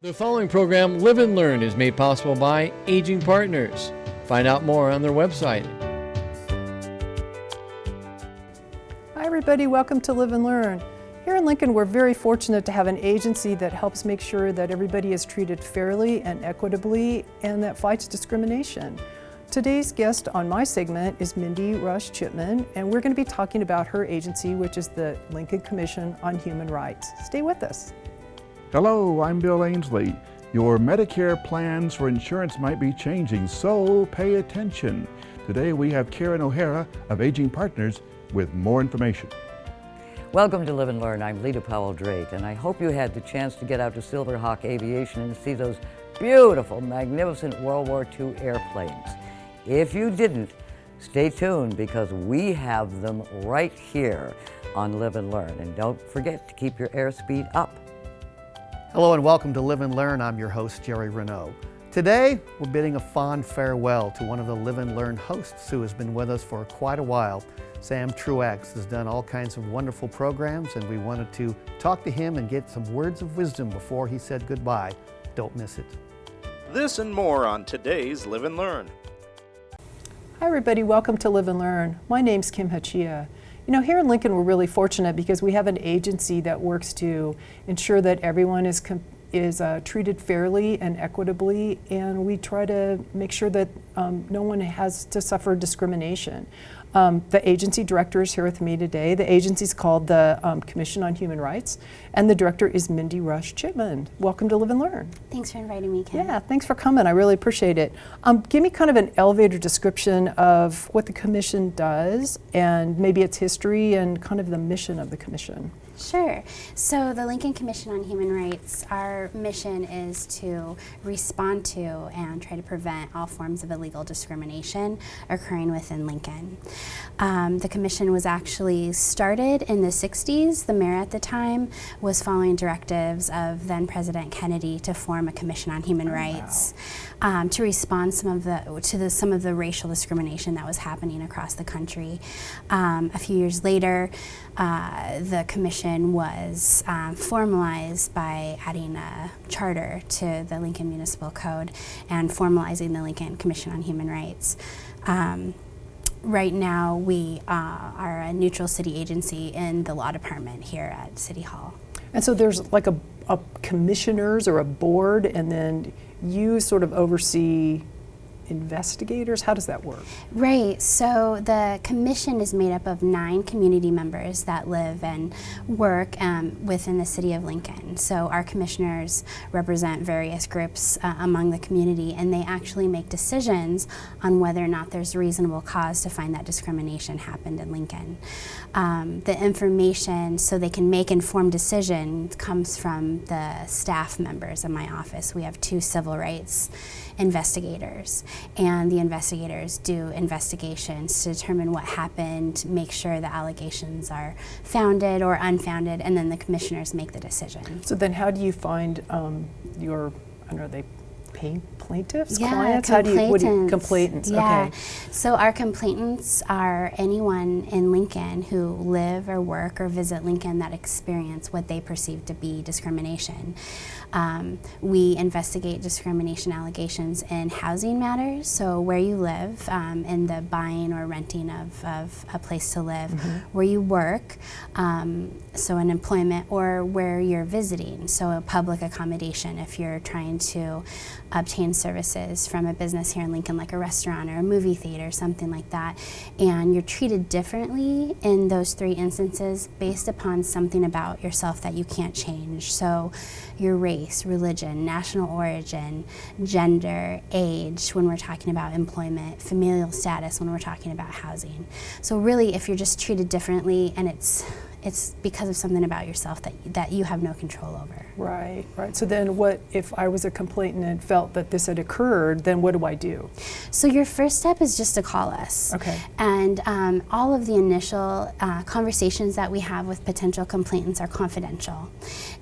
The following program, Live and Learn, is made possible by Aging Partners. Find out more on their website. Hi everybody, welcome to Live and Learn. Here in Lincoln, we're very fortunate to have an agency that helps make sure that everybody is treated fairly and equitably and that fights discrimination. Today's guest on my segment is Mindy Rush Chipman, and we're going to be talking about her agency, which is the Lincoln Commission on Human Rights. Stay with us. Hello, I'm Bill Ainsley. Your Medicare plans for insurance might be changing, so pay attention. Today we have Karen O'Hara of Aging Partners with more information. Welcome to Live and Learn. I'm Lita Powell-Drake, and I hope you had the chance to get out to Silverhawk Aviation and see those beautiful, magnificent World War II airplanes. If you didn't, stay tuned because we have them right here on Live and Learn. And don't forget to keep your airspeed up. Hello and welcome to Live and Learn. I'm your host, Jerry Renaud. Today, we're bidding a fond farewell to one of the Live and Learn hosts who has been with us for quite a while. Sam Truax has done all kinds of wonderful programs, and we wanted to talk to him and get some words of wisdom before he said goodbye. Don't miss it. This and more on today's Live and Learn. Hi everybody, welcome to Live and Learn. My name's Kim Hachia. You know, here in Lincoln, we're really fortunate because we have an agency that works to ensure that everyone is treated fairly and equitably, and we try to make sure that no one has to suffer discrimination. The agency director is here with me today. The agency is called the Commission on Human Rights, and the director is Mindy Rush Chipman. Welcome to Live and Learn. Thanks for inviting me, Kim. Yeah, thanks for coming. I really appreciate it. Give me kind of an elevator description of what the commission does and maybe its history and kind of the mission of the commission. Sure. So the Lincoln Commission on Human Rights, our mission is to respond to and try to prevent all forms of illegal discrimination occurring within Lincoln. The commission was actually started in the 60s. The mayor at the time was following directives of then President Kennedy to form a Commission on Human Rights. To respond some of the racial discrimination that was happening across the country. A few years later, the commission was formalized by adding a charter to the Lincoln Municipal Code and formalizing the Lincoln Commission on Human Rights. Right now, we are a neutral city agency in the law department here at City Hall. And so there's like a commissioners or a board, and then you sort of oversee investigators? How does that work? Right, so the commission is made up of 9 community members that live and work within the city of Lincoln. So our commissioners represent various groups among the community, and they actually make decisions on whether or not there's reasonable cause to find that discrimination happened in Lincoln. The information, so they can make informed decisions, comes from the staff members of my office. We have 2 civil rights investigators, and the investigators do investigations to determine what happened, make sure the allegations are founded or unfounded, and then the commissioners make the decision. So then how do you find your, I don't know, they plaintiffs, yeah, clients? Complainants, yeah. Okay. So our complainants are anyone in Lincoln who live or work or visit Lincoln that experience what they perceive to be discrimination. We investigate discrimination allegations in housing matters, so where you live, in the buying or renting of a place to live, where you work, so in employment, or where you're visiting, so a public accommodation if you're trying to obtain services from a business here in Lincoln, like a restaurant or a movie theater, something like that, and you're treated differently in those 3 instances based upon something about yourself that you can't change. So your race, religion, national origin, gender, age when we're talking about employment, familial status when we're talking about housing. So really, if you're just treated differently and it's because of something about yourself that you have no control over. Right, right. So then what if I was a complainant and felt that this had occurred, then what do I do? So your first step is just to call us. Okay. And all of the initial conversations that we have with potential complainants are confidential.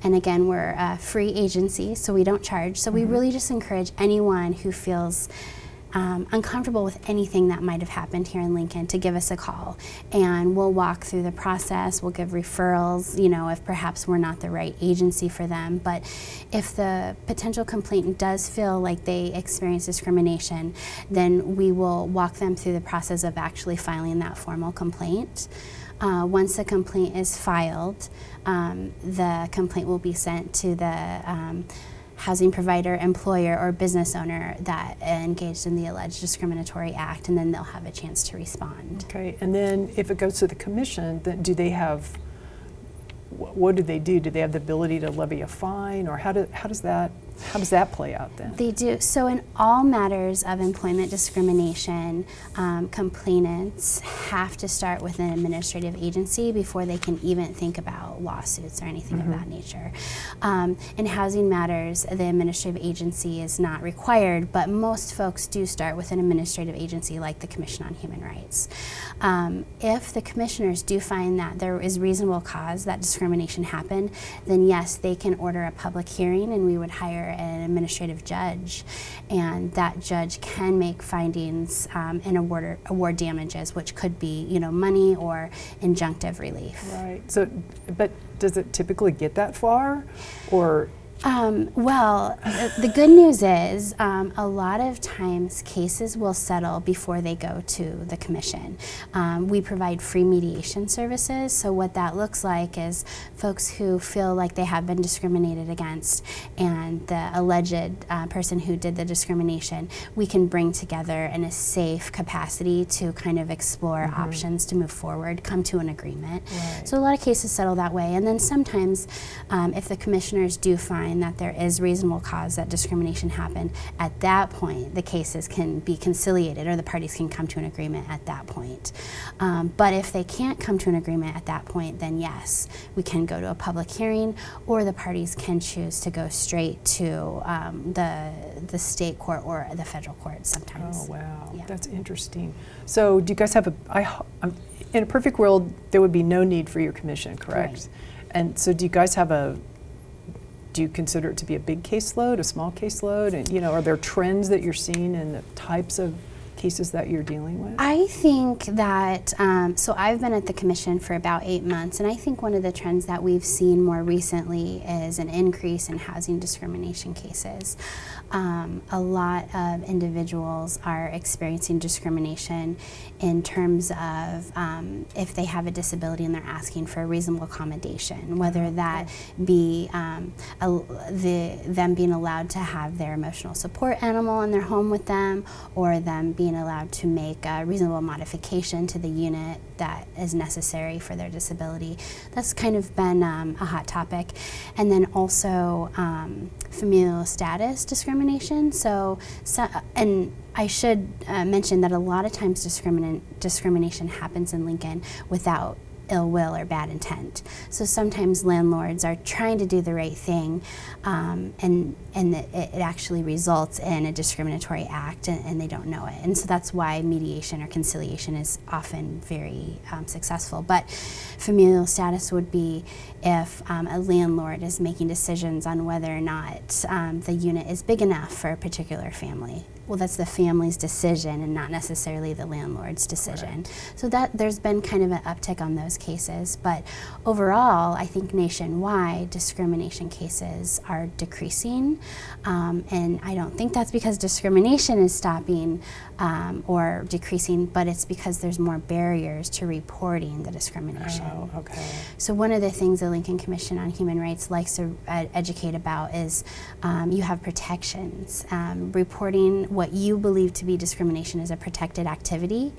And again, we're a free agency, so we don't charge. So we really just encourage anyone who feels uncomfortable with anything that might have happened here in Lincoln, to give us a call, and we'll walk through the process. We'll give referrals, if perhaps we're not the right agency for them. But if the potential complainant does feel like they experience discrimination, then we will walk them through the process of actually filing that formal complaint. Once the complaint is filed, the complaint will be sent to the housing provider, employer, or business owner that engaged in the alleged discriminatory act, and then they'll have a chance to respond. Okay, and then if it goes to the commission, then do they have, what do they do? Do they have the ability to levy a fine, or how does that play out then? They do. So in all matters of employment discrimination, complainants have to start with an administrative agency before they can even think about lawsuits or anything of that nature. In housing matters, the administrative agency is not required, but most folks do start with an administrative agency like the Commission on Human Rights. If the commissioners do find that there is reasonable cause that discrimination happened, then yes, they can order a public hearing, and we would hire an administrative judge, and that judge can make findings and award damages, which could be money or injunctive relief. Right. So, but does it typically get that far, or? Well, the good news is a lot of times cases will settle before they go to the commission. We provide free mediation services, so what that looks like is folks who feel like they have been discriminated against, and the alleged person who did the discrimination, we can bring together in a safe capacity to kind of explore options to move forward, come to an agreement. Right. So a lot of cases settle that way, and then sometimes if the commissioners do find that there is reasonable cause that discrimination happened, at that point the cases can be conciliated, or the parties can come to an agreement at that point. But if they can't come to an agreement at that point, then yes, we can go to a public hearing, or the parties can choose to go straight to the state court or the federal court sometimes. Oh wow, Yeah. That's interesting. So do you guys have in a perfect world, there would be no need for your commission, correct? Right. And so do you guys have do you consider it to be a big caseload, a small caseload? And are there trends that you're seeing in the types of cases that you're dealing with? I think that, so I've been at the commission for about 8 months, and I think one of the trends that we've seen more recently is an increase in housing discrimination cases. A lot of individuals are experiencing discrimination in terms of if they have a disability and they're asking for a reasonable accommodation, whether that be them being allowed to have their emotional support animal in their home with them, or them being allowed to make a reasonable modification to the unit that is necessary for their disability. That's kind of been a hot topic. And then also familial status discrimination. So and I should mention that a lot of times discrimination happens in Lincoln without ill will or bad intent. So sometimes landlords are trying to do the right thing, and it actually results in a discriminatory act, and they don't know it. And so that's why mediation or conciliation is often very successful. But familial status would be if a landlord is making decisions on whether or not the unit is big enough for a particular family. Well, that's the family's decision and not necessarily the landlord's decision. Right. So that there's been kind of an uptick on those cases, but overall, I think nationwide discrimination cases are decreasing, and I don't think that's because discrimination is stopping or decreasing, but it's because there's more barriers to reporting the discrimination. Oh, okay. So one of the things the Lincoln Commission on Human Rights likes to educate about is you have protections. Reporting what you believe to be discrimination is a protected activity.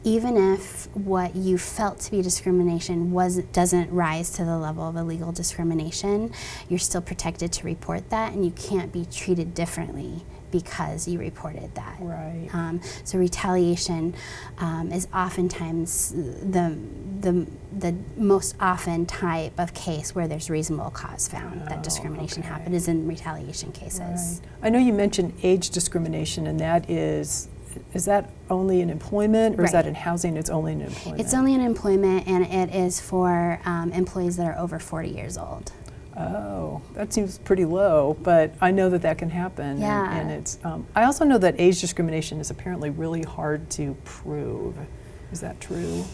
Even if what you felt to be discrimination doesn't rise to the level of illegal discrimination, you're still protected to report that, and you can't be treated differently because you reported that. Right. So retaliation is oftentimes the most often type of case where there's reasonable cause found that discrimination happened is in retaliation cases. Right. I know you mentioned age discrimination, and that is that only in employment, or is that in housing? It's only in employment. It's only in employment, and it is for employees that are over 40 years old. Oh, that seems pretty low, but I know that that can happen. Yeah. And it's, I also know that age discrimination is apparently really hard to prove. Is that true?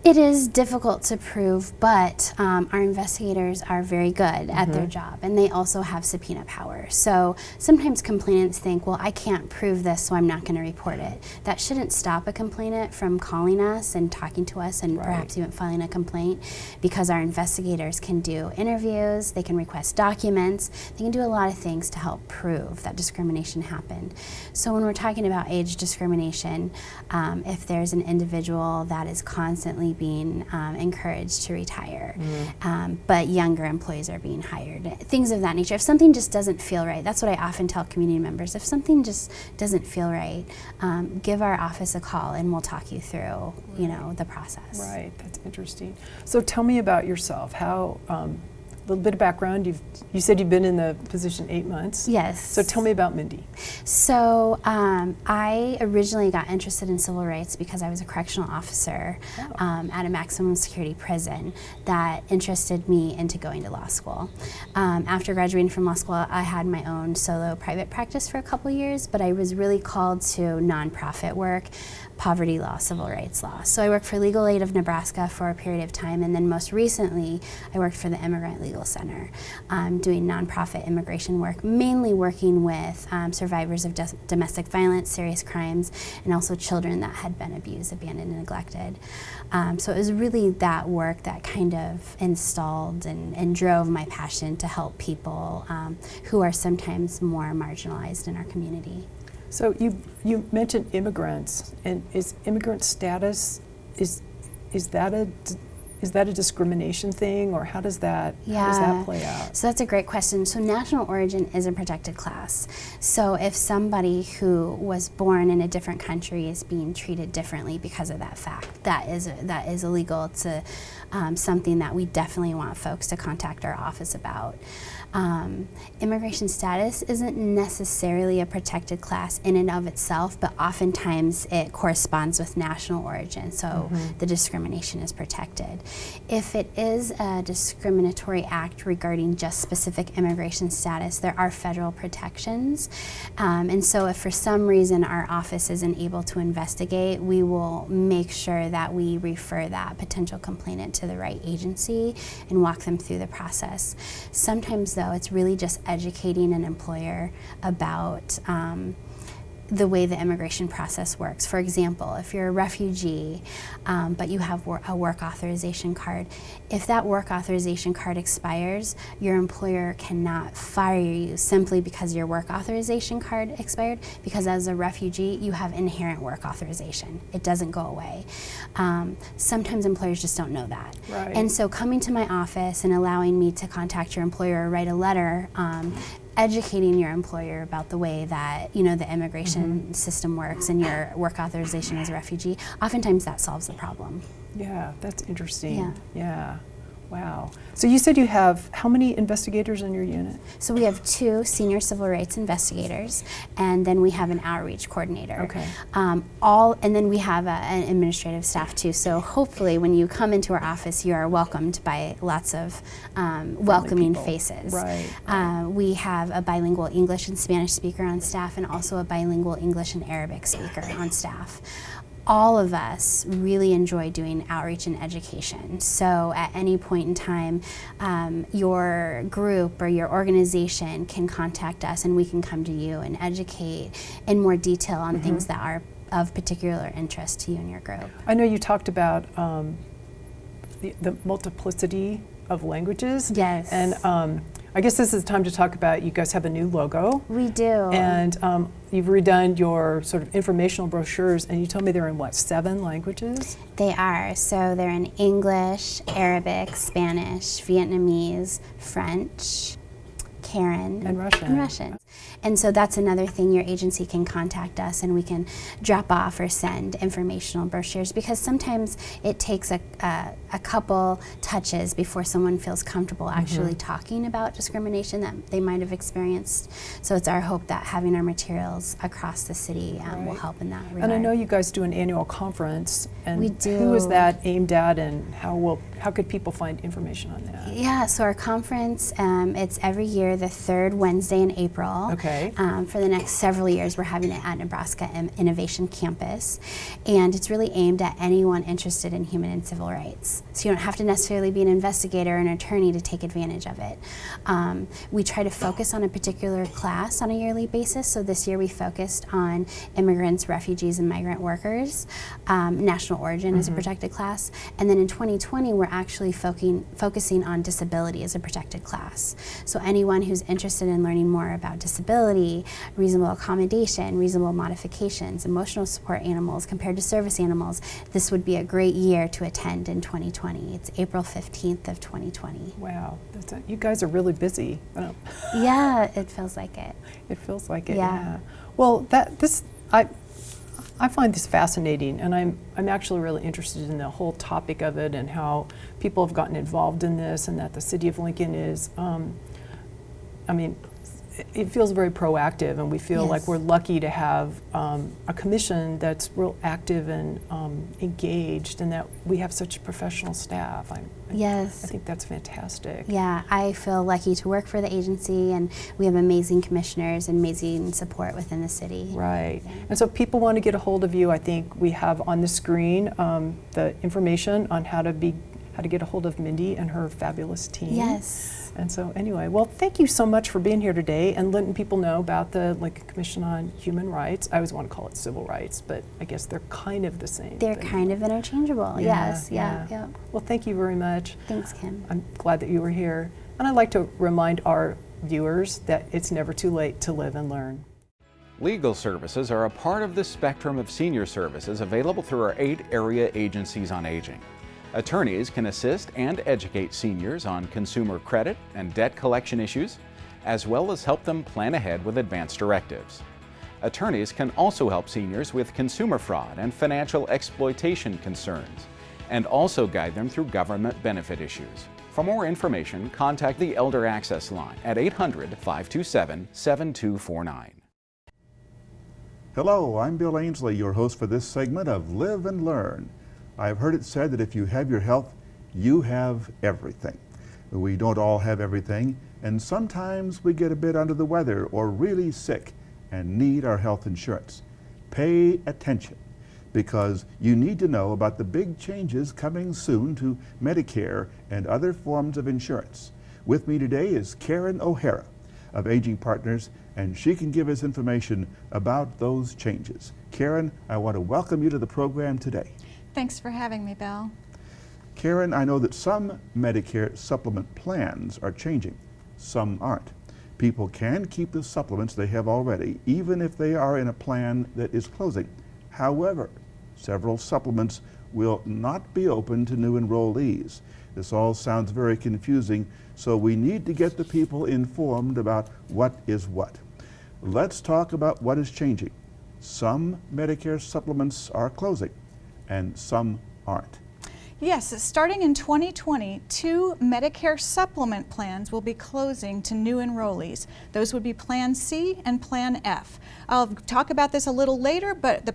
It is difficult to prove, but our investigators are very good at their job, and they also have subpoena power. So sometimes complainants think, well, I can't prove this, so I'm not going to report it. That shouldn't stop a complainant from calling us and talking to us and perhaps even filing a complaint, because our investigators can do interviews, they can request documents, they can do a lot of things to help prove that discrimination happened. So when we're talking about age discrimination, if there's an individual that is constantly being encouraged to retire, but younger employees are being hired, things of that nature. If something just doesn't feel right, that's what I often tell community members. If something just doesn't feel right, give our office a call and we'll talk you through, you know, the process. Right, that's interesting. So tell me about yourself. How, a little bit of background. You said you've been in the position 8 months. Yes. So tell me about Mindy. So I originally got interested in civil rights because I was a correctional officer at a maximum security prison that interested me into going to law school. After graduating from law school, I had my own solo private practice for a couple years, but I was really called to nonprofit work, poverty law, civil rights law. So I worked for Legal Aid of Nebraska for a period of time, and then most recently I worked for the Immigrant Legal Center, doing nonprofit immigration work, mainly working with survivors of domestic violence, serious crimes, and also children that had been abused, abandoned, and neglected. So it was really that work that kind of installed and drove my passion to help people who are sometimes more marginalized in our community. So you mentioned immigrants, and is immigrant status, is that a discrimination thing, or how does that play out? So that's a great question. So national origin is a protected class. So if somebody who was born in a different country is being treated differently because of that fact, that is illegal. It's something that we definitely want folks to contact our office about. Immigration status isn't necessarily a protected class in and of itself, but oftentimes it corresponds with national origin, so the discrimination is protected. If it is a discriminatory act regarding just specific immigration status, there are federal protections. And so if for some reason our office isn't able to investigate, we will make sure that we refer that potential complainant to the right agency and walk them through the process. Sometimes though, it's really just educating an employer about the way the immigration process works. For example, if you're a refugee, but you have a work authorization card, if that work authorization card expires, your employer cannot fire you simply because your work authorization card expired, because as a refugee, you have inherent work authorization. It doesn't go away. Sometimes employers just don't know that. Right. And so coming to my office and allowing me to contact your employer or write a letter educating your employer about the way that, you know, the immigration system works and your work authorization as a refugee, oftentimes that solves the problem. Yeah, that's interesting. Yeah. Yeah. Wow. So you said you have how many investigators in your unit? So we have 2 senior civil rights investigators, and then we have an outreach coordinator. Okay. And then we have an administrative staff too. So hopefully when you come into our office, you are welcomed by lots of welcoming people. faces. Right. We have a bilingual English and Spanish speaker on staff, and also a bilingual English and Arabic speaker on staff. All of us really enjoy doing outreach and education. So at any point in time, your group or your organization can contact us and we can come to you and educate in more detail on things that are of particular interest to you and your group. I know you talked about the multiplicity of languages. Yes. And I guess this is the time to talk about, you guys have a new logo. We do. And you've redone your sort of informational brochures, and you told me they're in what, 7 languages? They are. So they're in English, Arabic, Spanish, Vietnamese, French, Karen, And Russian. And Russian. And so that's another thing. Your agency can contact us and we can drop off or send informational brochures, because sometimes it takes a couple touches before someone feels comfortable actually talking about discrimination that they might have experienced. So it's our hope that having our materials across the city will help in that regard. And I know you guys do an annual conference, and We do. who is that aimed at, and how could people find information on that? Yeah, so our conference, it's every year the third Wednesday in April. Okay. For the next several years, we're having it at Nebraska Innovation Campus, and it's really aimed at anyone interested in human and civil rights. So you don't have to necessarily be an investigator or an attorney to take advantage of it. We try to focus on a particular class on a yearly basis. So this year we focused on immigrants, refugees, and migrant workers. National origin is a protected class, and then in 2020 we're actually focusing on disability as a protected class. So anyone who's interested in learning more about disability, reasonable accommodation, reasonable modifications, emotional support animals compared to service animals, this would be a great year to attend in 2020. It's April 15th of 2020. Wow, you guys are really busy. Yeah, it feels like it. It feels like it. Yeah. Well, I find this fascinating, and I'm actually really interested in the whole topic of it and how people have gotten involved in this, and that the city of Lincoln is, it feels very proactive, and we feel like we're lucky to have a commission that's real active and engaged, and that we have such professional staff. I think that's fantastic. Yeah, I feel lucky to work for the agency, and we have amazing commissioners and amazing support within the city. Right. And so if people want to get a hold of you, I think we have on the screen the information on how to get a hold of Mindy and her fabulous team. Yes. And so anyway, well, thank you so much for being here today and letting people know about the Lincoln Commission on Human Rights. I always want to call it civil rights, but I guess they're kind of the same. They're kind of interchangeable. Yes. Yeah. Well, thank you very much. Thanks, Kim. I'm glad that you were here. And I'd like to remind our viewers that it's never too late to live and learn. Legal services are a part of the spectrum of senior services available through our 8 area agencies on aging. Attorneys can assist and educate seniors on consumer credit and debt collection issues, as well as help them plan ahead with advance directives. Attorneys can also help seniors with consumer fraud and financial exploitation concerns, and also guide them through government benefit issues. For more information, contact the Elder Access Line at 800-527-7249. Hello, I'm Bill Ainsley, your host for this segment of Live and Learn. I've heard it said that if you have your health, you have everything. We don't all have everything, and sometimes we get a bit under the weather or really sick and need our health insurance. Pay attention, because you need to know about the big changes coming soon to Medicare and other forms of insurance. With me today is Karen O'Hara of Aging Partners, and she can give us information about those changes. Karen, I want to welcome you to the program today. Thanks for having me, Bill. Karen, I know that some Medicare supplement plans are changing. Some aren't. People can keep the supplements they have already, even if they are in a plan that is closing. However, several supplements will not be open to new enrollees. This all sounds very confusing, so we need to get the people informed about what is what. Let's talk about what is changing. Some Medicare supplements are closing, and some aren't. Yes, starting in 2020, 2 Medicare supplement plans will be closing to new enrollees. Those would be Plan C and Plan F. I'll talk about this a little later, but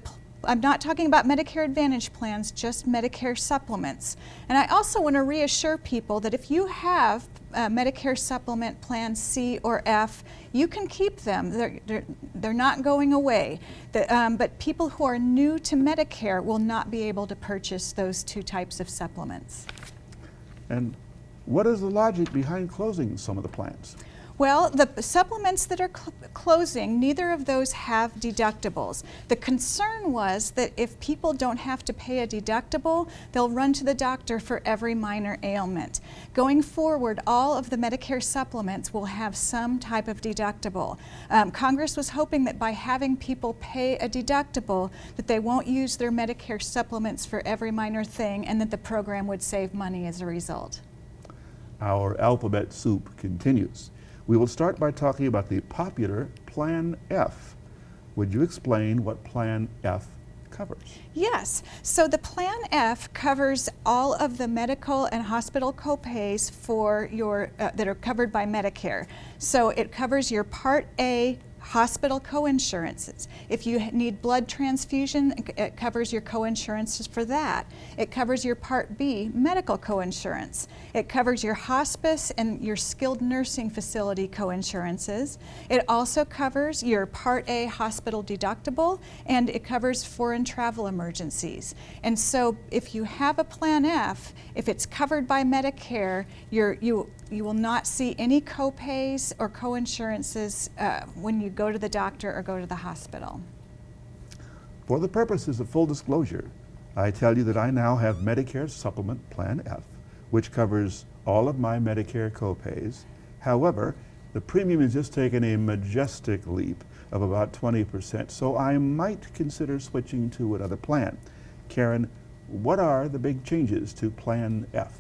I'm not talking about Medicare Advantage plans, just Medicare supplements. And I also want to reassure people that if you have Medicare supplement plan C or F, you can keep them. They're not going away. But people who are new to Medicare will not be able to purchase those 2 types of supplements. And what is the logic behind closing some of the plans? Well, the supplements that are closing, neither of those have deductibles. The concern was that if people don't have to pay a deductible, they'll run to the doctor for every minor ailment. Going forward, all of the Medicare supplements will have some type of deductible. Congress was hoping that by having people pay a deductible, that they won't use their Medicare supplements for every minor thing, and that the program would save money as a result. Our alphabet soup continues. We will start by talking about the popular Plan F. Would you explain what Plan F covers? Yes. So the Plan F covers all of the medical and hospital copays for your that are covered by Medicare. So it covers your Part A hospital coinsurances. If you need blood transfusion, it covers your coinsurances for that. It covers your Part B medical coinsurance. It covers your hospice and your skilled nursing facility coinsurances. It also covers your Part A hospital deductible, and it covers foreign travel emergencies. And so if you have a Plan F, if it's covered by Medicare, you will not see any copays or coinsurances when you go to the doctor or go to the hospital. For the purposes of full disclosure, I tell you that I now have Medicare Supplement Plan F, which covers all of my Medicare copays. However, the premium has just taken a majestic leap of about 20%, so I might consider switching to another plan. Karen, what are the big changes to Plan F?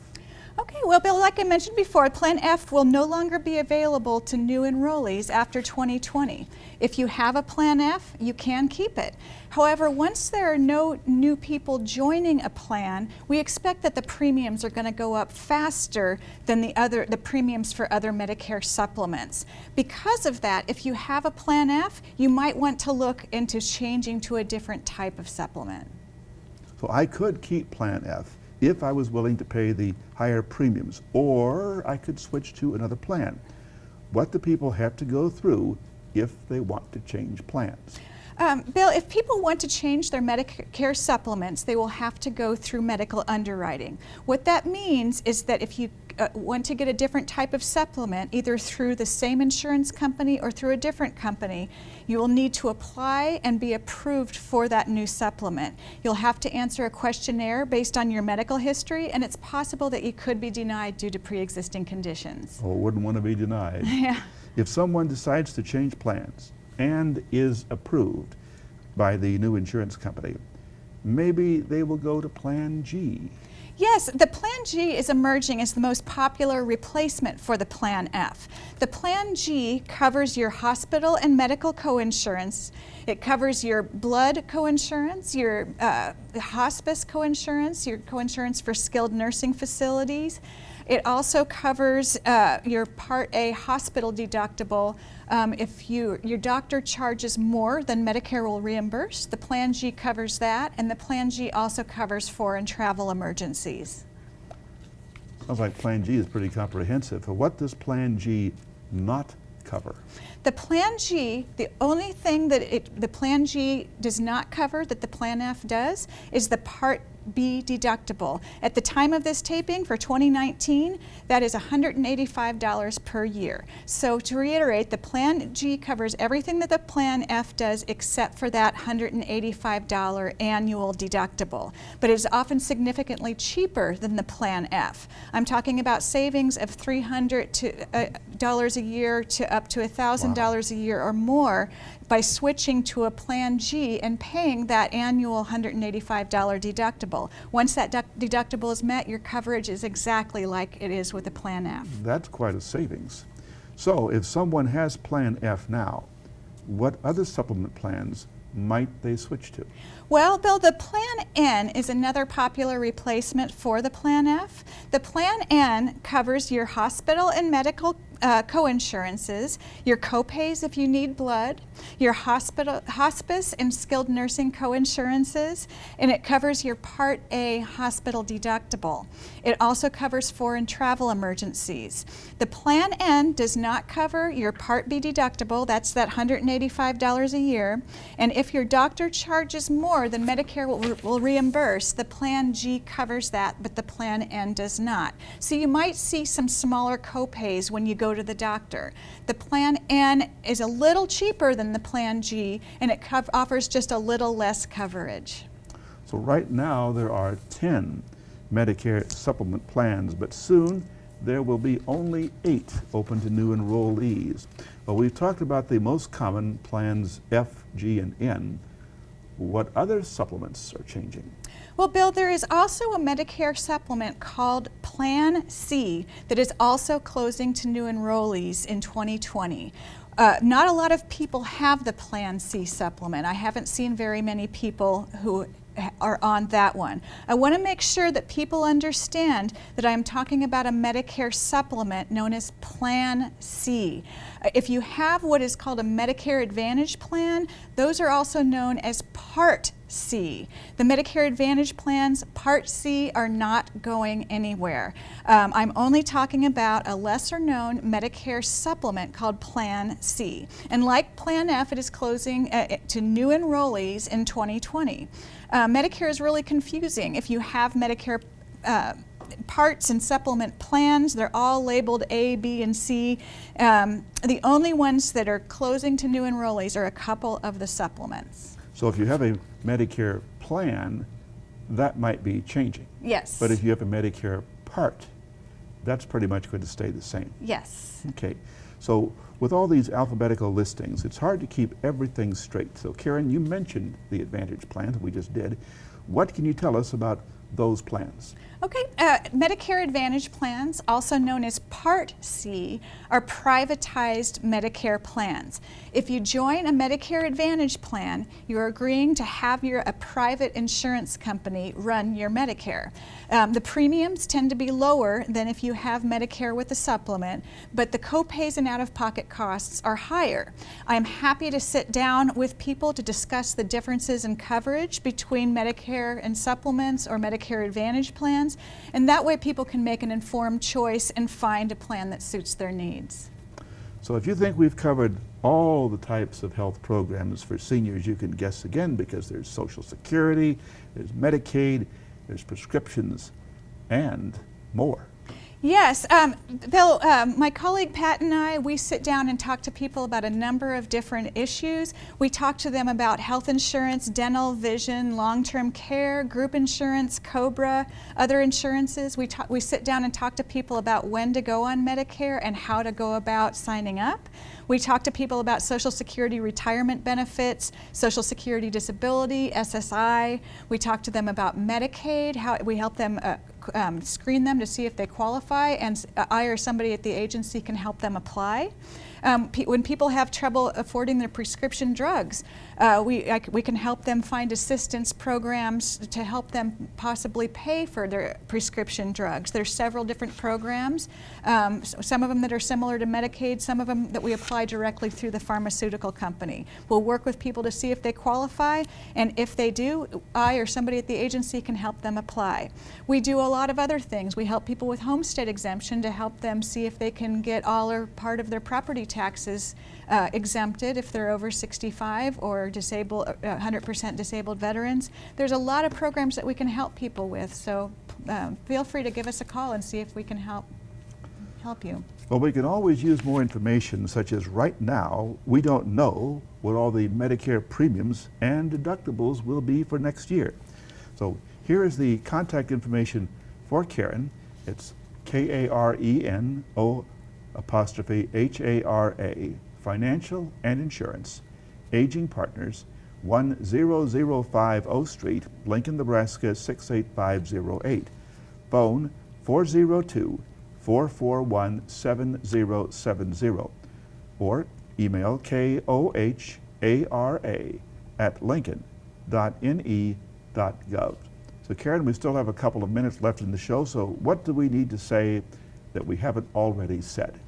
Okay, well, Bill, like I mentioned before, Plan F will no longer be available to new enrollees after 2020. If you have a Plan F, you can keep it. However, once there are no new people joining a plan, we expect that the premiums are going to go up faster than the premiums for other Medicare supplements. Because of that, if you have a Plan F, you might want to look into changing to a different type of supplement. So I could keep Plan F if I was willing to pay the higher premiums, or I could switch to another plan. What do people have to go through if they want to change plans? Bill, if people want to change their Medicare supplements, they will have to go through medical underwriting. What that means is that if you want to get a different type of supplement, either through the same insurance company or through a different company, you will need to apply and be approved for that new supplement. You'll have to answer a questionnaire based on your medical history, and it's possible that you could be denied due to pre-existing conditions. Oh, wouldn't want to be denied. Yeah. If someone decides to change plans and is approved by the new insurance company, maybe they will go to Plan G. Yes, the Plan G is emerging as the most popular replacement for the Plan F. The Plan G covers your hospital and medical coinsurance. It covers your blood coinsurance, your hospice coinsurance, your coinsurance for skilled nursing facilities. It also covers your Part A hospital deductible. If your doctor charges more than Medicare will reimburse, the Plan G covers that, and the Plan G also covers foreign travel emergencies. Sounds like Plan G is pretty comprehensive. But what does Plan G not cover? The Plan G, the only thing that the Plan G does not cover that the Plan F does is the Part B deductible. At the time of this taping for 2019, that is $185 per year. So to reiterate, the Plan G covers everything that the Plan F does except for that $185 annual deductible. But it is often significantly cheaper than the Plan F. I'm talking about savings of $300 a year to up to $1,000 a year or more by switching to a Plan G and paying that annual $185 deductible. Once that deductible is met, your coverage is exactly like it is with a Plan F. That's quite a savings. So if someone has Plan F now, what other supplement plans might they switch to? Well, Bill, the Plan N is another popular replacement for the Plan F. The Plan N covers your hospital and medical coinsurances, your copays if you need blood, your hospice and skilled nursing coinsurances, and it covers your Part A hospital deductible. It also covers foreign travel emergencies. The Plan N does not cover your Part B deductible, that's that $185 a year, and if your doctor charges more than Medicare will reimburse, the Plan G covers that, but the Plan N does not. So you might see some smaller copays when you go to the doctor. The Plan N is a little cheaper than the Plan G, and it offers just a little less coverage. So right now there are 10 Medicare supplement plans, but soon there will be only 8 open to new enrollees. Well, we've talked about the most common plans F, G, and N. what other supplements are changing? Well, Bill, there is also a Medicare supplement called Plan C that is also closing to new enrollees in 2020. Not a lot of people have the Plan C supplement. I haven't seen very many people who are on that one. I want to make sure that people understand that I'm talking about a Medicare supplement known as Plan C. If you have what is called a Medicare Advantage plan, those are also known as Part C. The Medicare Advantage plans, Part C, are not going anywhere. I'm only talking about a lesser known Medicare supplement called Plan C. And like Plan F, it is closing to new enrollees in 2020. Medicare is really confusing. If you have Medicare parts and supplement plans, they're all labeled A, B, and C. The only ones that are closing to new enrollees are a couple of the supplements. So if you have a Medicare plan, that might be changing. Yes. But if you have a Medicare part, that's pretty much going to stay the same. Yes. Okay. So with all these alphabetical listings, it's hard to keep everything straight. So Karen, you mentioned the Advantage plan that we just did. What can you tell us about those plans? Okay, Medicare Advantage plans, also known as Part C, are privatized Medicare plans. If you join a Medicare Advantage plan, you're agreeing to have a private insurance company run your Medicare. The premiums tend to be lower than if you have Medicare with a supplement, but the copays and out-of-pocket costs are higher. I'm happy to sit down with people to discuss the differences in coverage between Medicare and supplements or Medicare Advantage plans, and that way people can make an informed choice and find a plan that suits their needs. So if you think we've covered all the types of health programs for seniors, you can guess again, because there's Social Security, there's Medicaid, there's prescriptions, and more. Yes, Bill, my colleague Pat and I, we sit down and talk to people about a number of different issues. We talk to them about health insurance, dental, vision, long-term care, group insurance, COBRA, other insurances. We sit down and talk to people about when to go on Medicare and how to go about signing up. We talk to people about Social Security retirement benefits, Social Security disability, SSI. We talk to them about Medicaid, how we help them screen them to see if they qualify, and I or somebody at the agency can help them apply. When people have trouble affording their prescription drugs, we can help them find assistance programs to help them possibly pay for their prescription drugs. There's several different programs, some of them that are similar to Medicaid, some of them that we apply directly through the pharmaceutical company. We'll work with people to see if they qualify, and if they do, I or somebody at the agency can help them apply. We do a lot of other things. We help people with homestead exemption to help them see if they can get all or part of their property taxes exempted if they're over 65 or disabled, 100% disabled veterans. There's a lot of programs that we can help people with, so feel free to give us a call and see if we can help you. Well, we can always use more information, such as right now, we don't know what all the Medicare premiums and deductibles will be for next year. So here is the contact information for Karen. It's KARENO''HARA, Financial and Insurance, Aging Partners, 10050 Street, Lincoln, Nebraska 68508. Phone 402-441-7070, or email kohara@lincoln.ne.gov. So Karen, we still have a couple of minutes left in the show, so what do we need to say that we haven't already said?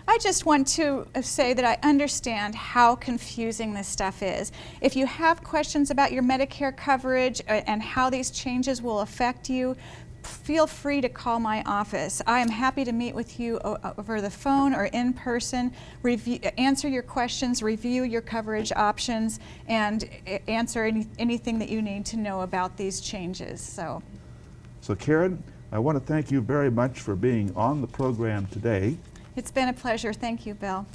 I just want to say that I understand how confusing this stuff is. If you have questions about your Medicare coverage and how these changes will affect you, feel free to call my office. I am happy to meet with you over the phone or in person, answer your questions, review your coverage options, and answer anything that you need to know about these changes. So Karen, I want to thank you very much for being on the program today. It's been a pleasure. Thank you, Bill.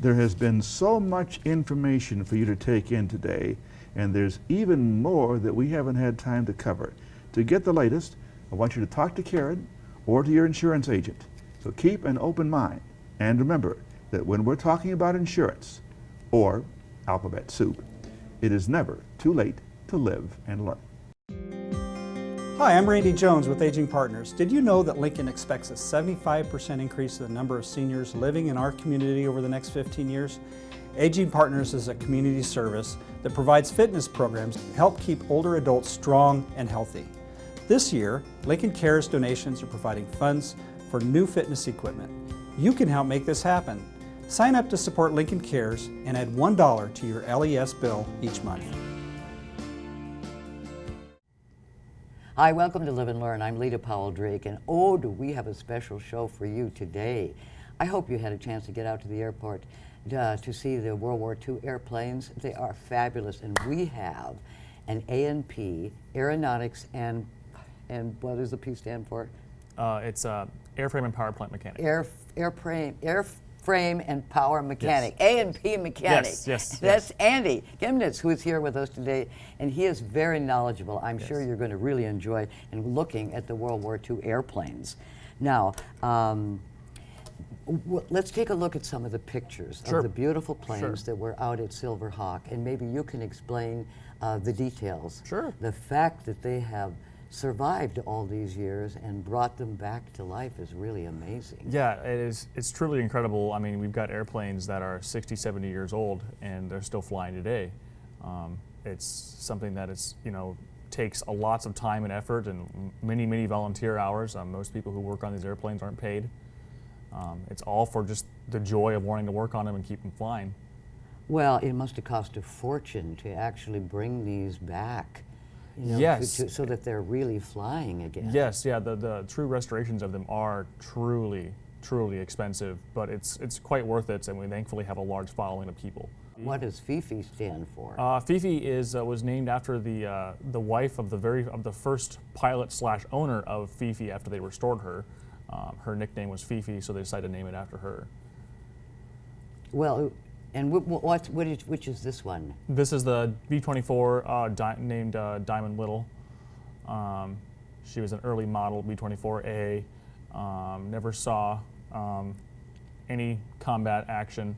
There has been so much information for you to take in today, and there's even more that we haven't had time to cover. To get the latest, I want you to talk to Karen or to your insurance agent. So keep an open mind, and remember that when we're talking about insurance or alphabet soup, it is never too late to live and learn. Hi, I'm Randy Jones with Aging Partners. Did you know that Lincoln expects a 75% increase in the number of seniors living in our community over the next 15 years? Aging Partners is a community service that provides fitness programs to help keep older adults strong and healthy. This year, Lincoln Cares donations are providing funds for new fitness equipment. You can help make this happen. Sign up to support Lincoln Cares and add $1 to your LES bill each month. Hi, welcome to Live and Learn. I'm Lita Powell Drake, and oh, do we have a special show for you today. I hope you had a chance to get out to the airport to see the World War II airplanes. They are fabulous, and we have an A&P, Aeronautics, and what does the P stand for? It's airframe and power plant mechanic. Airframe and power mechanic, Yes. A&P mechanic. Yes. That's Andy Gimnitz, who is here with us today, and he is very knowledgeable. I'm sure you're going to really enjoy and looking at the World War II airplanes. Now, let's take a look at some of the pictures of the beautiful planes that were out at Silver Hawk, and maybe you can explain the details. Sure. The fact that they have survived all these years and brought them back to life is really amazing. Yeah, it's truly incredible. I mean, we've got airplanes that are 60, 70 years old and they're still flying today. It's something that takes lots of time and effort and many volunteer hours. Most people who work on these airplanes aren't paid. It's all for just the joy of wanting to work on them and keep them flying. Well, it must have cost a fortune to actually bring these back. Yes. So that they're really flying again. Yes, yeah, the true restorations of them are truly expensive, but it's quite worth it, and we thankfully have a large following of people. What does Fifi stand for? Fifi was named after the wife of the first pilot/owner of Fifi after they restored her. Her nickname was Fifi, so they decided to name it after her. Well, and which is this one? This is the B-24 named Diamond Little. She was an early model B-24A. Never saw any combat action.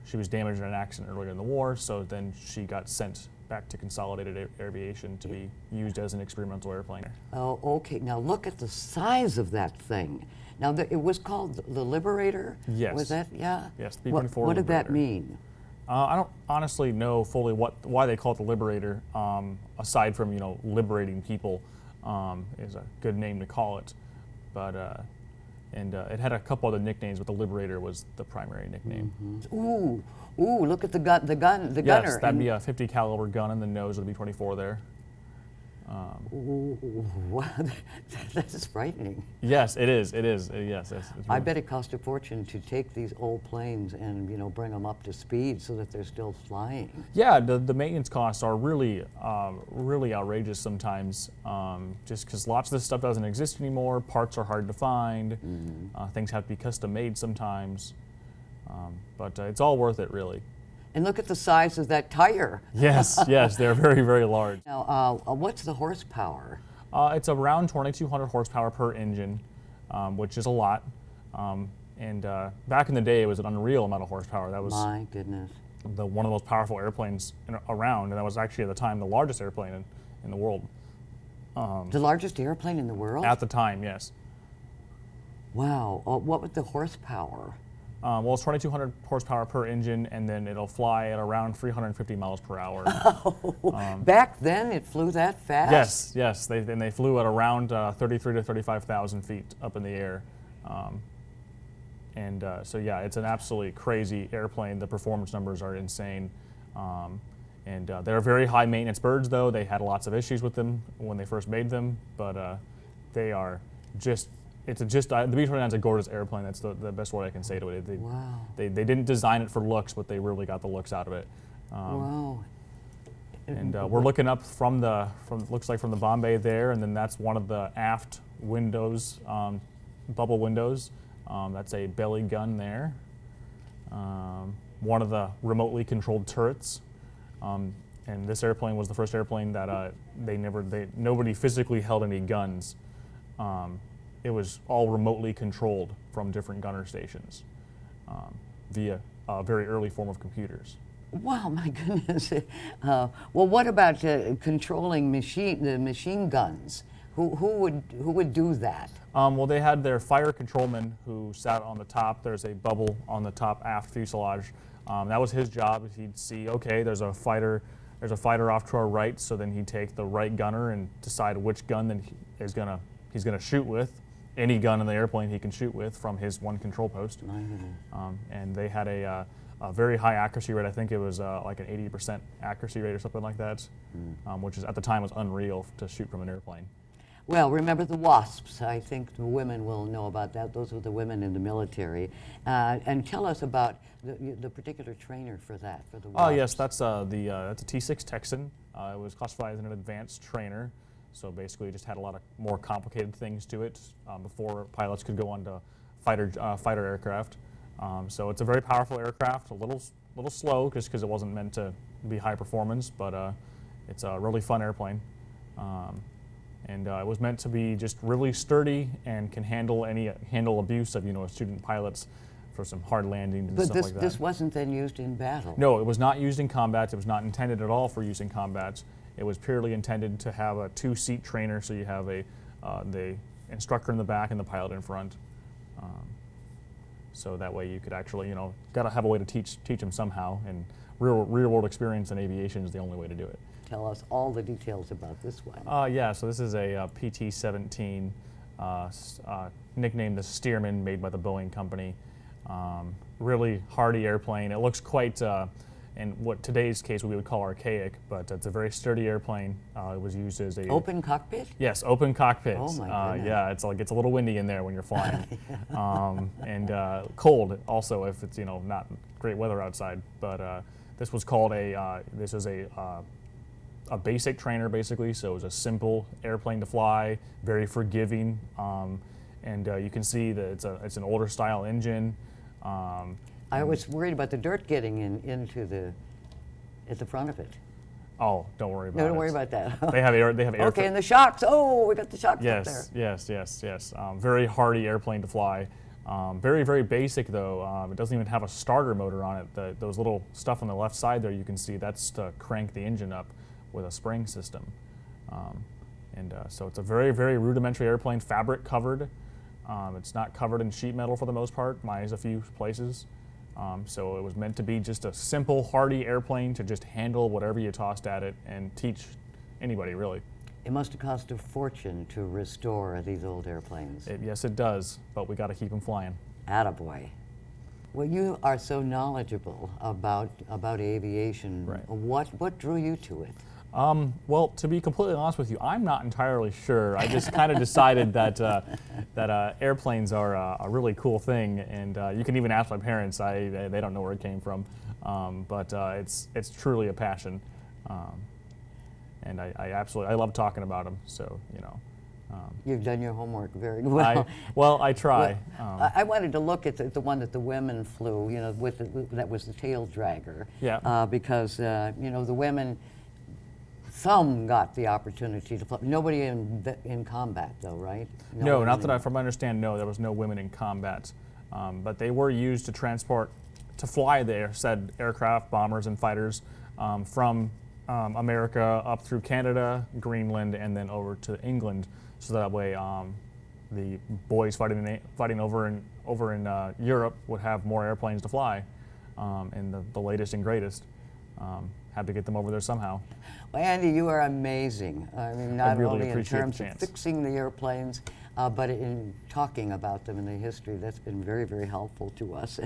She was damaged in an accident earlier in the war, so then she got sent back to Consolidated Aviation to be used as an experimental airplane. Oh, okay. Now look at the size of that thing. Now it was called the Liberator? Yes. Was that, yeah? Yes, the B-24 What did that Liberator. mean? I don't honestly know fully why they call it the Liberator, aside from liberating people is a good name to call it, but it had a couple other nicknames, but the Liberator was the primary nickname. Mm-hmm. Ooh! Look at the gunner. Yes, that'd be a 50 caliber gun in the nose of the B-24 there. Ooh, wow, that's frightening. Yes, it is. It is. Yes. I bet it cost a fortune to take these old planes and bring them up to speed so that they're still flying. Yeah, the maintenance costs are really outrageous sometimes. Just because lots of this stuff doesn't exist anymore. Parts are hard to find. Things have to be custom made sometimes. But it's all worth it, really. And look at the size of that tire. Yes, they're very large. Now, what's the horsepower? It's around 2,200 horsepower per engine, which is a lot. And back in the day, it was an unreal amount of horsepower. That was my goodness. One of the most powerful airplanes around, and that was actually at the time the largest airplane in the world. The largest airplane in the world? At the time, yes. Wow. What was the horsepower? Well, it's 2,200 horsepower per engine, and then it'll fly at around 350 miles per hour. Back then, it flew that fast? Yes. They flew at around 33 to 35,000 feet up in the air. So yeah, it's an absolutely crazy airplane. The performance numbers are insane. They're very high maintenance birds, though. They had lots of issues with them when they first made them, but they are just. The B-29 is a gorgeous airplane. That's the best word I can say to it. Wow. They didn't design it for looks, but they really got the looks out of it. Wow. And we're looking up looks like from the bomb bay there, and then that's one of the aft windows, bubble windows. That's a belly gun there. One of the remotely controlled turrets. And this airplane was the first airplane that nobody physically held any guns. It was all remotely controlled from different gunner stations via a very early form of computers. Wow, my goodness. Well, what about controlling the machine guns? Who would do that? Well, they had their fire controlman who sat on the top. There's a bubble on the top aft fuselage. That was his job. He'd see, okay, there's a fighter off to our right, so then he'd take the right gunner and decide which gun then he's gonna shoot with. Any gun in the airplane he can shoot with from his one control post. And they had a very high accuracy rate. I think it was like an 80% accuracy rate or something like that, which is at the time was unreal to shoot from an airplane. Well, remember the WASPs. I think the women will know about that. Those were the women in the military. And tell us about the particular trainer for that, for the WASPs. Oh, yes, that's a T6 Texan. It was classified as an advanced trainer. So basically it just had a lot of more complicated things to it before pilots could go on to fighter aircraft. So it's a very powerful aircraft, a little slow just because it wasn't meant to be high performance, but it's a really fun airplane. And it was meant to be just really sturdy and can handle abuse of student pilots for some hard landings and stuff like that. But this wasn't then used in battle. No, it was not used in combat. It was not intended at all for use in combat. It was purely intended to have a two-seat trainer, so you have the instructor in the back and the pilot in front. So that way you could actually, got to have a way to teach them somehow. And real-world experience in aviation is the only way to do it. Tell us all the details about this one. Yeah, so this is a PT-17, nicknamed the Stearman, made by the Boeing company. Really hardy airplane. It looks quite, in what today's case we would call archaic, but it's a very sturdy airplane. It was used as a open cockpit. Yes, open cockpit. Oh my goodness. Yeah, it's a little windy in there when you're flying, and cold also if it's not great weather outside. But this was called this is a basic trainer basically. So it was a simple airplane to fly, very forgiving, and you can see that it's an older style engine. I was worried about the dirt getting at the front of it. Oh, don't worry about it. No, don't worry about that. They have air. Okay, and the shocks. Oh, we got the shocks yes, up there. Yes. Very hardy airplane to fly. Very, very basic though. It doesn't even have a starter motor on it. Those little stuff on the left side there, you can see that's to crank the engine up with a spring system. So it's a very, very rudimentary airplane, fabric covered. It's not covered in sheet metal for the most part, minus a few places. So it was meant to be just a simple, hardy airplane to just handle whatever you tossed at it and teach anybody, really. It must have cost a fortune to restore these old airplanes. Yes, it does, but we got to keep them flying. Attaboy. Well, you are so knowledgeable about aviation. Right. What drew you to it? Well, to be completely honest with you, I'm not entirely sure. I just kind of decided that airplanes are a really cool thing, and you can even ask my parents. They don't know where it came from, but it's truly a passion, and I love talking about them. So You've done your homework very well. I try. Well, I wanted to look at the one that the women flew. That was the tail dragger. Yeah. Because the women. Some got the opportunity to fly. Nobody in combat, though, right? No, not that from my understanding. No, there was no women in combat, but they were used to fly the said aircraft, bombers, and fighters from America up through Canada, Greenland, and then over to England. So that way, the boys fighting over in Europe would have more airplanes to fly, and the latest and greatest. Had to get them over there somehow. Well, Andy, you are amazing. I mean, not really only in terms the of fixing the airplanes, but in talking about them in the history. That's been very, very helpful to us.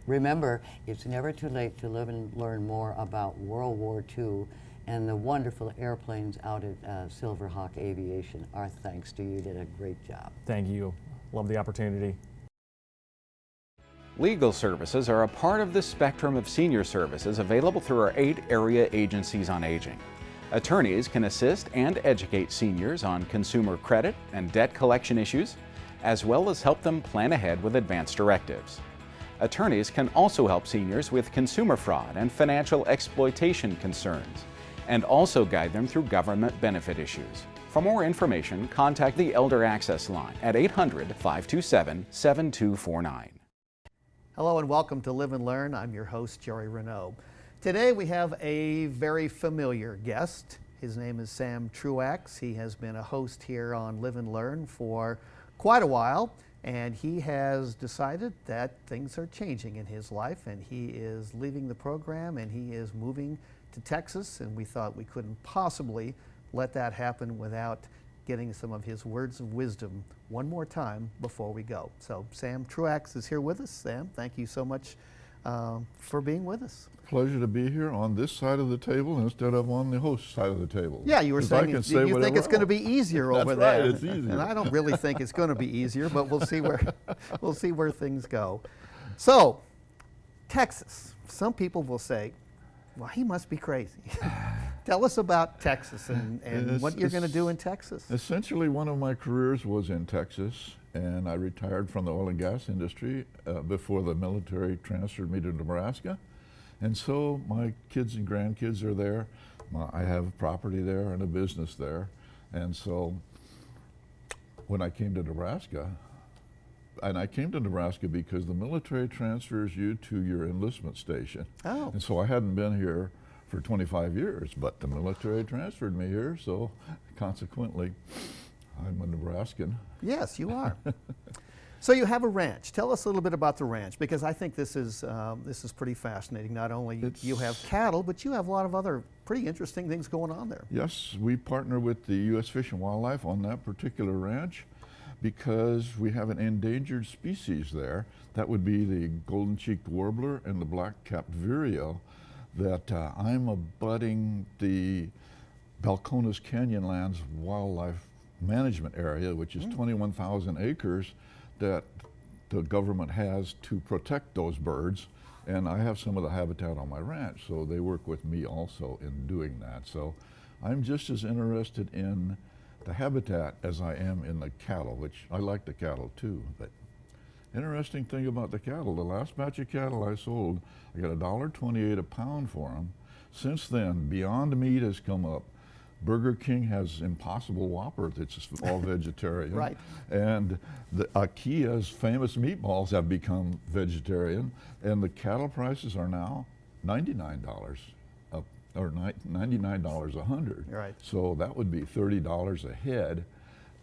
Remember, it's never too late to live and learn more about World War II and the wonderful airplanes out at Silverhawk Aviation. Our thanks to you. You did a great job. Thank you. Love the opportunity. Legal services are a part of the spectrum of senior services available through our 8 area agencies on aging. Attorneys can assist and educate seniors on consumer credit and debt collection issues, as well as help them plan ahead with advance directives. Attorneys can also help seniors with consumer fraud and financial exploitation concerns, and also guide them through government benefit issues. For more information, contact the Elder Access Line at 800-527-7249. Hello and welcome to Live and Learn. I'm your host, Jerry Renaud. Today we have a very familiar guest. His name is Sam Truax. He has been a host here on Live and Learn for quite a while, and he has decided that things are changing in his life, and he is leaving the program and he is moving to Texas, and we thought we couldn't possibly let that happen without getting some of his words of wisdom one more time before we go. So Sam Truax is here with us. Sam, thank you so much for being with us. Pleasure to be here on this side of the table instead of on the host side of the table. Yeah, you were saying you think it's going to be easier over there. That's right, it's easier. And I don't really think it's going to be easier, but we'll see where things go. So, Texas. Some people will say, well, he must be crazy. Tell us about Texas and what you're going to do in Texas. Essentially, one of my careers was in Texas, and I retired from the oil and gas industry before the military transferred me to Nebraska. And so my kids and grandkids are there. I have property there and a business there. And so when I came to Nebraska, and I came to Nebraska because the military transfers you to your enlistment station. Oh. And so I hadn't been here for 25 years, but the military transferred me here, so consequently, I'm a Nebraskan. Yes, you are. So you have a ranch. Tell us a little bit about the ranch, because I think this is pretty fascinating. Not only you have cattle, but you have a lot of other pretty interesting things going on there. Yes, we partner with the U.S. Fish and Wildlife on that particular ranch because we have an endangered species there. That would be the golden-cheeked warbler and the black-capped vireo that I'm abutting the Balcones Canyonlands Wildlife Management Area, which is 21,000 acres that the government has to protect those birds, and I have some of the habitat on my ranch, so they work with me also in doing that. So I'm just as interested in the habitat as I am in the cattle, which I like the cattle too. But interesting thing about the cattle, the last batch of cattle I sold, I got $1.28 a pound for them. Since then, Beyond Meat has come up. Burger King has Impossible Whopper that's all vegetarian. Right. And the IKEA's famous meatballs have become vegetarian, and the cattle prices are now $99 up, or $99 a hundred. Right. So that would be $30 a head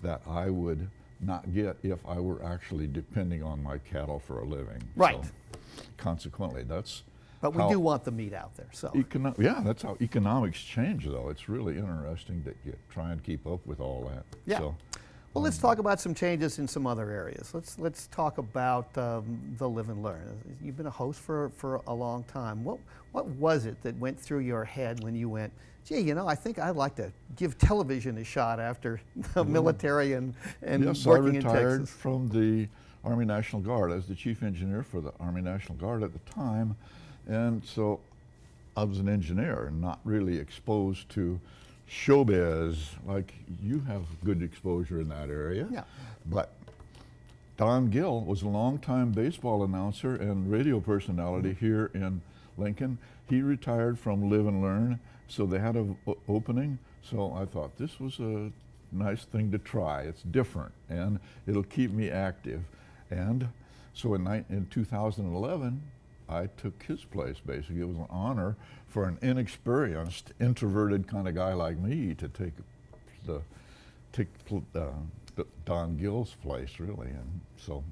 that I would not get if I were actually depending on my cattle for a living. Right. So consequently, that's But we do want the meat out there. So yeah, that's how economics change, though. It's really interesting that you try and keep up with all that. Yeah. So, well, let's talk about some changes in some other areas. Let's talk about the Live and Learn. You've been a host for a long time. What was it that went through your head when you went, gee, you know, I think I'd like to give television a shot after the military and yes, working in Texas? Yes, I retired Texas? from the Army National Guard. I was the chief engineer for the Army National Guard at the time. And so I was an engineer and not really exposed to showbiz. Like, you have good exposure in that area. Yeah. But Don Gill was a longtime baseball announcer and radio personality here in Lincoln. He retired from Live and Learn, so they had an opening. So I thought this was a nice thing to try. It's different, and it'll keep me active. And so in 2011, I took his place, basically. It was an honor for an inexperienced, introverted kind of guy like me to take Don Gill's place, really. And so,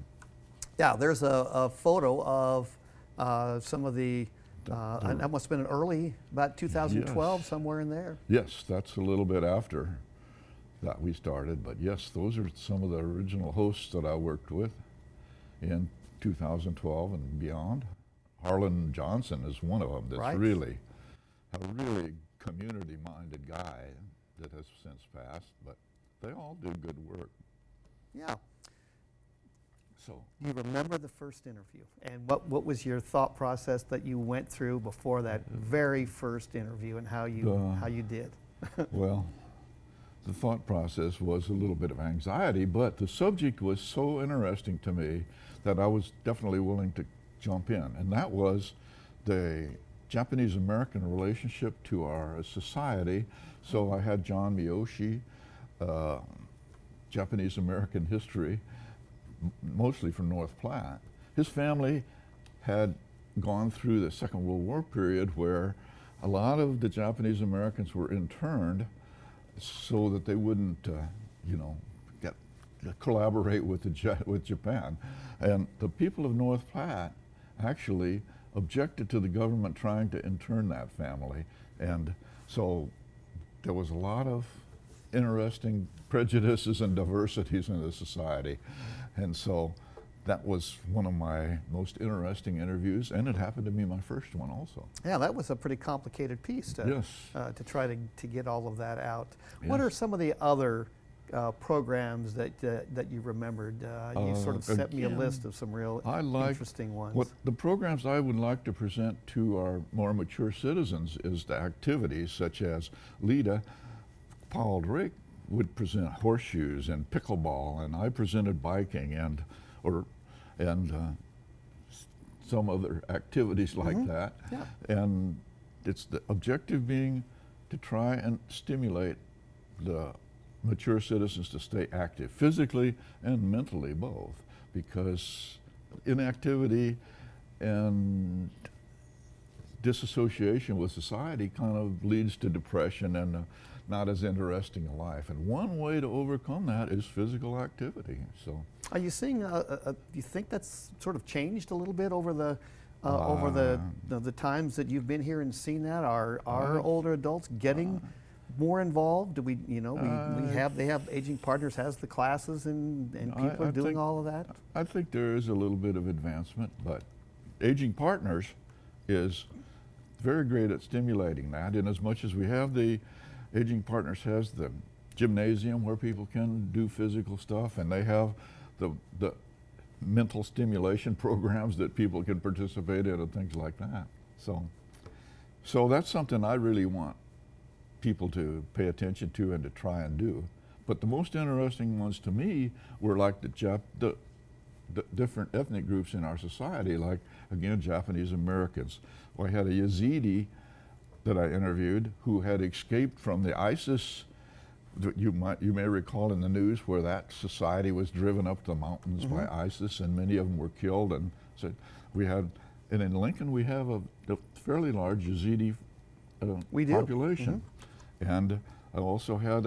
yeah, there's a photo of some of the, that must have been early, about 2012, yes. Somewhere in there. Yes, that's a little bit after that we started, but yes, those are some of the original hosts that I worked with in 2012 and beyond. Harlan Johnson is one of them that's Right. really a really community-minded guy that has since passed, but they all do good work. Yeah. So You remember the first interview, and what was your thought process that you went through before that very first interview, and how you did? well, the thought process was a little bit of anxiety, but the subject was so interesting to me that I was definitely willing to jump in, and that was the Japanese-American relationship to our society. So I had John Miyoshi, Japanese-American history, mostly from North Platte. His family had gone through the Second World War period where a lot of the Japanese Americans were interned so that they wouldn't, collaborate with with Japan. And the people of North Platte actually objected to the government trying to intern that family. And so there was a lot of interesting prejudices and diversities in the society. And so that was one of my most interesting interviews, and it happened to be my first one also. Yeah, that was a pretty complicated piece to try to get all of that out. What Yes. are some of the other programs that you remembered? You sort of set me a list of some real interesting ones. The programs I would like to present to our more mature citizens is the activities such as Lita Powell Drake would present horseshoes and pickleball, and I presented biking and some other activities like that. Yeah. And it's the objective being to try and stimulate the mature citizens to stay active, physically and mentally both, because inactivity and disassociation with society kind of leads to depression and not as interesting a life. And one way to overcome that is physical activity. So, are you seeing? Do you think that's sort of changed a little bit over the the times that you've been here and seen that? Are older adults getting more involved? Do we, they have Aging Partners has the classes and people are doing all of that? I think there is a little bit of advancement, but Aging Partners is very great at stimulating that. In as much as we have Aging Partners has the gymnasium where people can do physical stuff, and they have the mental stimulation programs that people can participate in and things like that. So that's something I really want people to pay attention to and to try and do. But the most interesting ones to me were like the different ethnic groups in our society, like, again, Japanese Americans. Well, I had a Yazidi that I interviewed who had escaped from the ISIS. You may recall in the news where that society was driven up the mountains by ISIS, and many of them were killed. And so and in Lincoln we have a fairly large Yazidi population. And I also had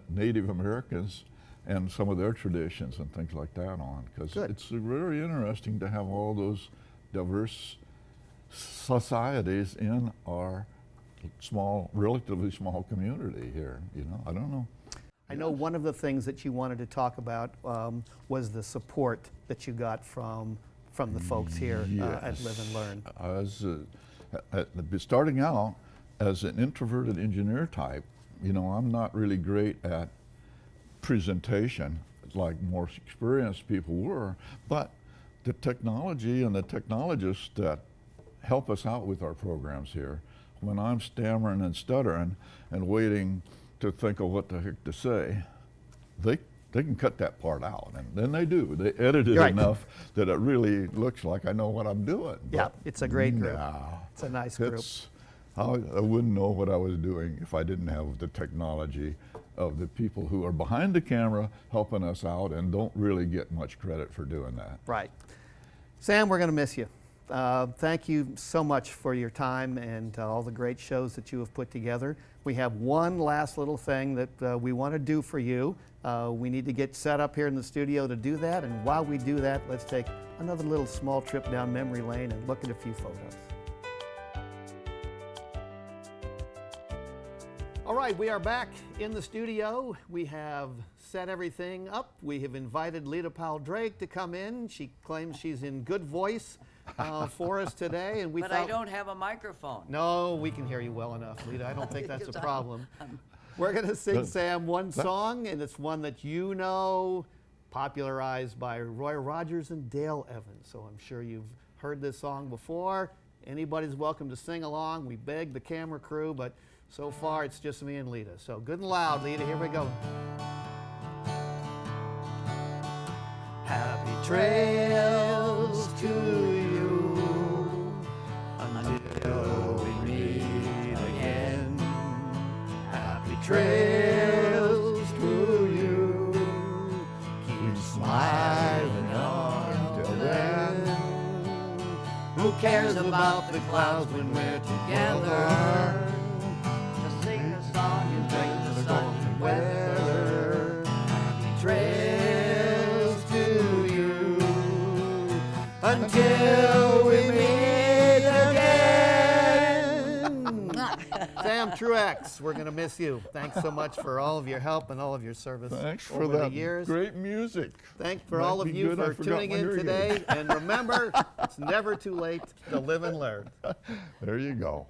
Native Americans and some of their traditions and things like that on, because it's very interesting to have all those diverse societies in our relatively small community here. I don't know. I know one of the things that you wanted to talk about was the support that you got from the folks here at Live and Learn. Starting out as an introverted engineer type, I'm not really great at presentation like more experienced people were, but the technology and the technologists that help us out with our programs here, when I'm stammering and stuttering and waiting to think of what the heck to say, they can cut that part out, and then they do. They edit it enough that it really looks like I know what I'm doing. Yeah, it's a great group. It's a nice group. I wouldn't know what I was doing if I didn't have the technology of the people who are behind the camera helping us out and don't really get much credit for doing that. Right. Sam, we're going to miss you. Thank you so much for your time and all the great shows that you have put together. We have one last little thing that we want to do for you. We need to get set up here in the studio to do that, and while we do that, let's take another little small trip down memory lane and look at a few photos. All right, we are back in the studio. We have set everything up. We have invited Lita Powell Drake to come in. She claims she's in good voice for us today, and But I don't have a microphone. No, we can hear you well enough, Lita. I don't think that's a problem. We're going to sing Sam one song, and it's one that you know, popularized by Roy Rogers and Dale Evans. So I'm sure you've heard this song before. Anybody's welcome to sing along. We beg the camera crew, but so far it's just me and Lita. So good and loud, Lita. Here we go. Happy trails to you until we meet again. Happy trails to you. Keep smiling until then. cares about the clouds when we're together? Just sing a song and bring the sunny weather. Happy trails to you until we meet again. Sam Truex, we're going to miss you. Thanks so much for all of your help and all of your service Thanks over for that the years. great music. Thanks for Might all of be you good I for forgot tuning my in hearing today. aid. And remember, it's never too late to live and learn. There you go.